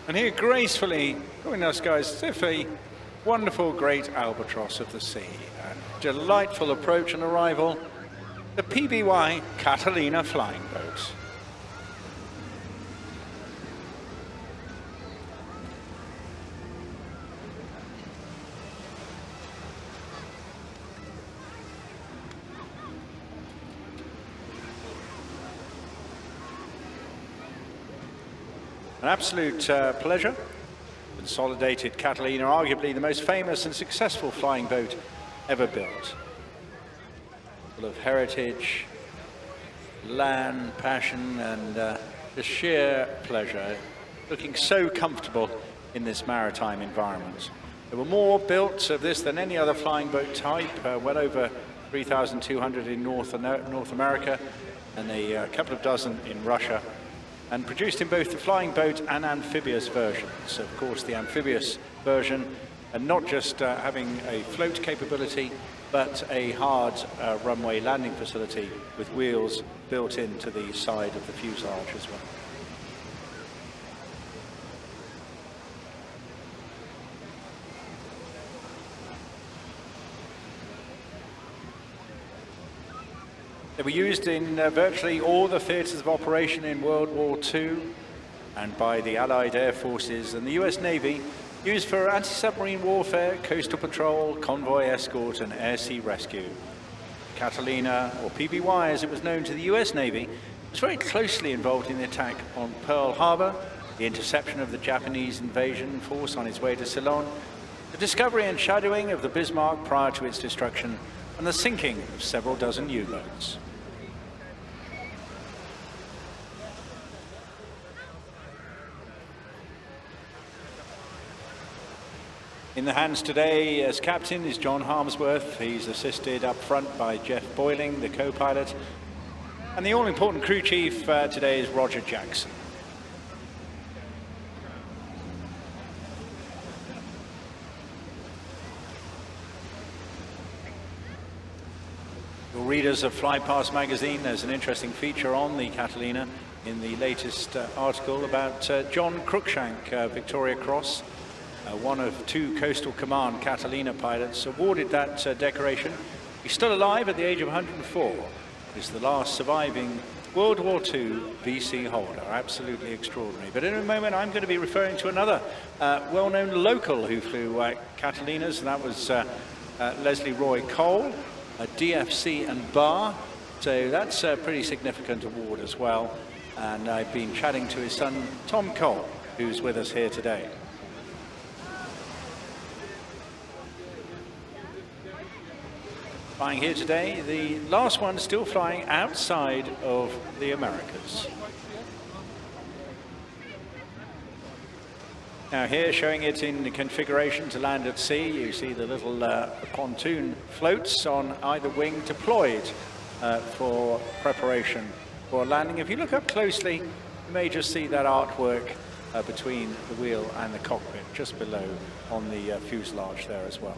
And here gracefully going our skies as if a wonderful great albatross of the sea. A delightful approach and arrival, the PBY Catalina flying boat. An absolute pleasure. Consolidated Catalina, arguably the most famous and successful flying boat ever built. Full of heritage, land, passion, and just sheer pleasure. Looking so comfortable in this maritime environment. There were more built of this than any other flying boat type, well over 3,200 in North America, and a couple of dozen in Russia. And produced in both the flying boat and amphibious versions. Of course, the amphibious version, and not just having a float capability, but a hard runway landing facility with wheels built into the side of the fuselage as well. They were used in virtually all the theatres of operation in World War II and by the Allied Air Forces and the US Navy, used for anti-submarine warfare, coastal patrol, convoy escort and air-sea rescue. Catalina, or PBY as it was known to the US Navy, was very closely involved in the attack on Pearl Harbor, the interception of the Japanese invasion force on its way to Ceylon, the discovery and shadowing of the Bismarck prior to its destruction, and the sinking of several dozen U-boats. In the hands today as captain is John Harmsworth. He's assisted up front by Jeff Boyling, the co-pilot. And the all-important crew chief today is Roger Jackson. Your readers of Fly Past magazine, there's an interesting feature on the Catalina in the latest article about John Cruikshank, Victoria Cross. One of two Coastal Command Catalina pilots awarded that decoration. He's still alive at the age of 104. He's the last surviving World War II VC holder. Absolutely extraordinary. But in a moment, I'm going to be referring to another well-known local who flew Catalinas, and that was Leslie Roy Cole, a DFC and bar. So that's a pretty significant award as well. And I've been chatting to his son, Tom Cole, who's with us here today. Flying here today, the last one still flying outside of the Americas. Now here, showing it in the configuration to land at sea, you see the little pontoon floats on either wing deployed for preparation for landing. If you look up closely, you may just see that artwork between the wheel and the cockpit, just below on the fuselage there as well.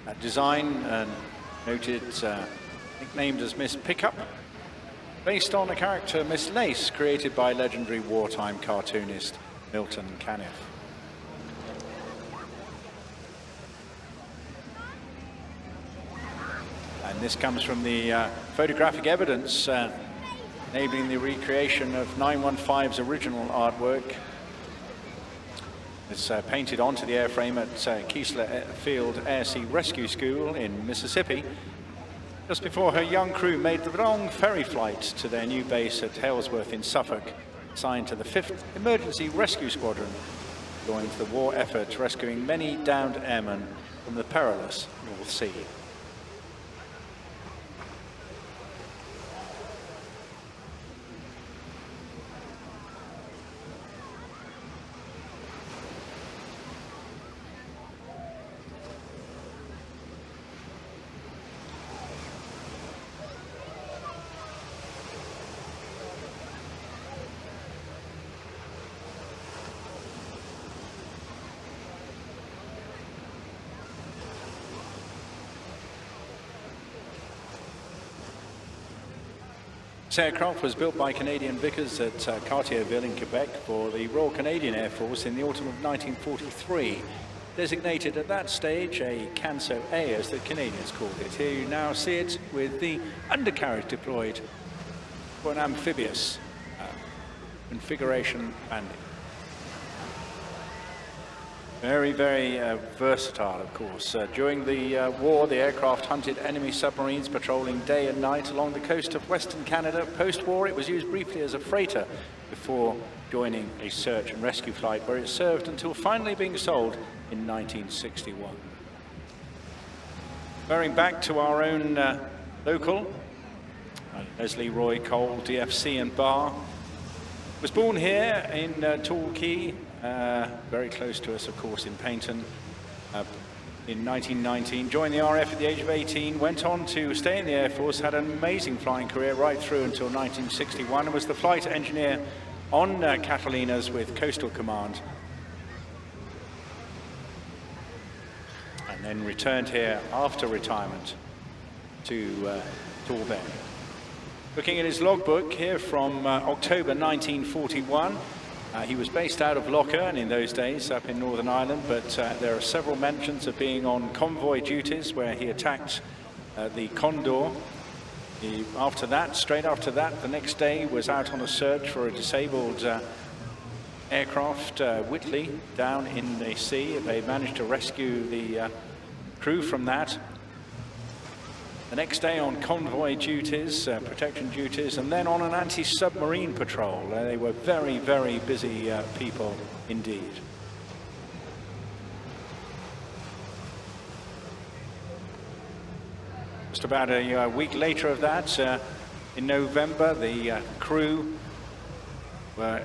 That design, noted, nicknamed as Miss Pickup, based on a character, Miss Lace, created by legendary wartime cartoonist Milton Caniff. And this comes from the photographic evidence enabling the recreation of 915's original artwork. It's painted onto the airframe at Keesler Field Air Sea Rescue School in Mississippi, just before her young crew made the long ferry flight to their new base at Halesworth in Suffolk, assigned to the 5th Emergency Rescue Squadron, going to the war effort, rescuing many downed airmen from the perilous North Sea. This aircraft was built by Canadian Vickers at Cartierville in Quebec for the Royal Canadian Air Force in the autumn of 1943. Designated at that stage a Canso A, as the Canadians called it. Here you now see it with the undercarriage deployed for an amphibious configuration landing. Very, very versatile, of course. During the war, the aircraft hunted enemy submarines patrolling day and night along the coast of Western Canada. Post-war, it was used briefly as a freighter before joining a search and rescue flight, where it served until finally being sold in 1961. Going back to our own local, Leslie Roy Cole, DFC and Bar, was born here in Torquay, very close to us, of course, in Paynton, in 1919. Joined the RAF at the age of 18, went on to stay in the Air Force, had an amazing flying career right through until 1961, and was the flight engineer on Catalinas with Coastal Command. And then returned here after retirement to Torbay. Looking at his logbook here from October 1941, he was based out of Lochern in those days up in Northern Ireland, but there are several mentions of being on convoy duties where he attacked the Condor. After that, straight after that, the next day was out on a search for a disabled aircraft, Whitley, down in the sea. They managed to rescue the crew from that. The next day on convoy duties, protection duties, and then on an anti-submarine patrol. They were very, very busy people indeed. Just about a week later of that, in November, the crew were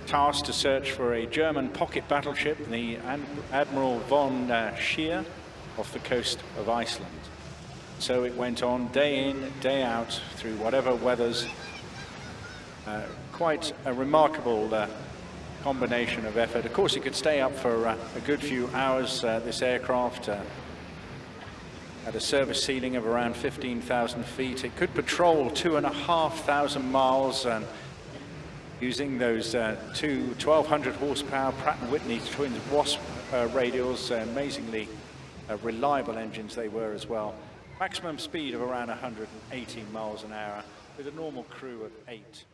tasked to search for a German pocket battleship, the Admiral von Scheer, off the coast of Iceland. So it went on day in, day out, through whatever weathers. Quite a remarkable combination of effort. Of course, it could stay up for a good few hours. This aircraft had a service ceiling of around 15,000 feet. It could patrol 2,500 miles, and using those two 1,200 horsepower Pratt & Whitney twin Wasp radials, amazingly reliable engines they were as well. Maximum speed of around 118 miles an hour with a normal crew of 8.